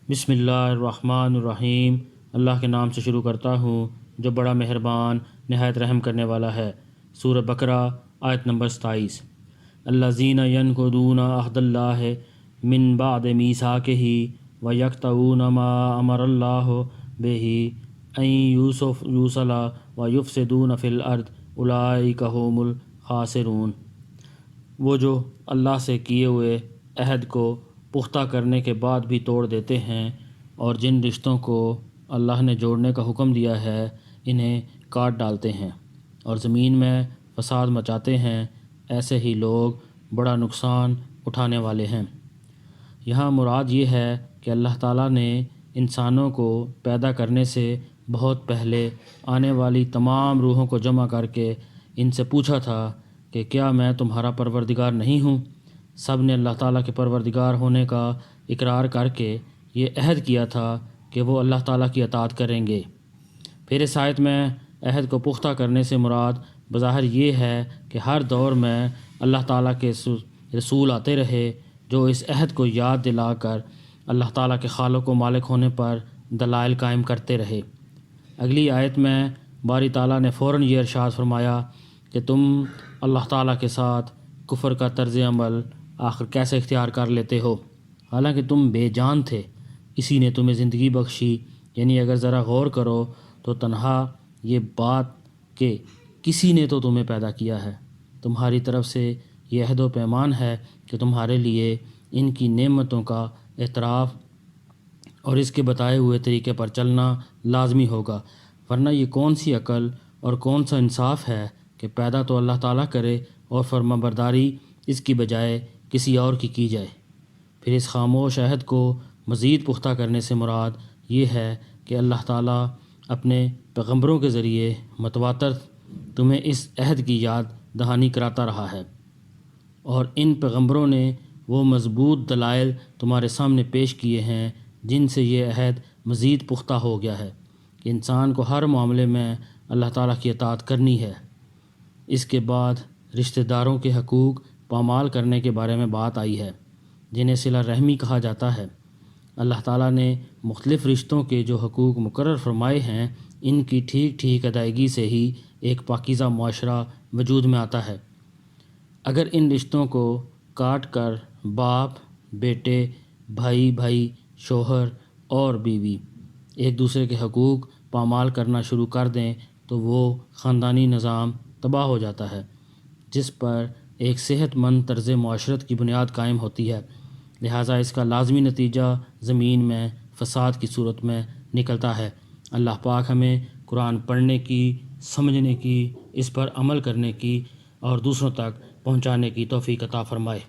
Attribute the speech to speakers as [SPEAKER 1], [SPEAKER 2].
[SPEAKER 1] بسم اللہ الرحمن الرحیم۔ اللہ کے نام سے شروع کرتا ہوں جو بڑا مہربان نہایت رحم کرنے والا ہے۔ سورہ بقرہ آیت نمبر 27۔ الذین ینقضون عہد اللہ من بعد میثاقہ ویقطعون ما امر اللہ بہ ان یوصل ویفسدون فی الارض اولئک ھم الخاسرون۔ وہ جو اللہ سے کیے ہوئے عہد کو پختہ کرنے کے بعد بھی توڑ دیتے ہیں اور جن رشتوں کو اللہ نے جوڑنے کا حکم دیا ہے انہیں کاٹ ڈالتے ہیں اور زمین میں فساد مچاتے ہیں، ایسے ہی لوگ بڑا نقصان اٹھانے والے ہیں۔ یہاں مراد یہ ہے کہ اللہ تعالیٰ نے انسانوں کو پیدا کرنے سے بہت پہلے آنے والی تمام روحوں کو جمع کر کے ان سے پوچھا تھا کہ کیا میں تمہارا پروردگار نہیں ہوں؟ سب نے اللہ تعالیٰ کے پروردگار ہونے کا اقرار کر کے یہ عہد کیا تھا کہ وہ اللہ تعالیٰ کی اطاعت کریں گے۔ پھر اس آیت میں عہد کو پختہ کرنے سے مراد بظاہر یہ ہے کہ ہر دور میں اللہ تعالیٰ کے رسول آتے رہے جو اس عہد کو یاد دلا کر اللہ تعالیٰ کے خالق و مالک ہونے پر دلائل قائم کرتے رہے۔ اگلی آیت میں باری تعالیٰ نے فوراً یہ ارشاد فرمایا کہ تم اللہ تعالیٰ کے ساتھ کفر کا طرز عمل آخر کیسے اختیار کر لیتے ہو، حالانکہ تم بے جان تھے، اسی نے تمہیں زندگی بخشی۔ یعنی اگر ذرا غور کرو تو تنہا یہ بات کہ کسی نے تو تمہیں پیدا کیا ہے، تمہاری طرف سے یہ عہد و پیمان ہے کہ تمہارے لیے ان کی نعمتوں کا اعتراف اور اس کے بتائے ہوئے طریقے پر چلنا لازمی ہوگا، ورنہ یہ کون سی عقل اور کون سا انصاف ہے کہ پیدا تو اللہ تعالیٰ کرے اور فرما برداری اس کی بجائے کسی اور کی جائے۔ پھر اس خاموش عہد کو مزید پختہ کرنے سے مراد یہ ہے کہ اللہ تعالیٰ اپنے پیغمبروں کے ذریعے متواتر تمہیں اس عہد کی یاد دہانی کراتا رہا ہے، اور ان پیغمبروں نے وہ مضبوط دلائل تمہارے سامنے پیش کیے ہیں جن سے یہ عہد مزید پختہ ہو گیا ہے کہ انسان کو ہر معاملے میں اللہ تعالیٰ کی اطاعت کرنی ہے۔ اس کے بعد رشتہ داروں کے حقوق پامال کرنے کے بارے میں بات آئی ہے جنہیں صلہ رحمی کہا جاتا ہے۔ اللہ تعالیٰ نے مختلف رشتوں کے جو حقوق مقرر فرمائے ہیں ان کی ٹھیک ٹھیک ادائیگی سے ہی ایک پاکیزہ معاشرہ وجود میں آتا ہے۔ اگر ان رشتوں کو کاٹ کر باپ، بیٹے، بھائی، شوہر اور بیوی ایک دوسرے کے حقوق پامال کرنا شروع کر دیں تو وہ خاندانی نظام تباہ ہو جاتا ہے جس پر ایک صحت مند طرز معاشرت کی بنیاد قائم ہوتی ہے، لہٰذا اس کا لازمی نتیجہ زمین میں فساد کی صورت میں نکلتا ہے۔ اللہ پاک ہمیں قرآن پڑھنے کی، سمجھنے کی، اس پر عمل کرنے کی اور دوسروں تک پہنچانے کی توفیق عطا فرمائے۔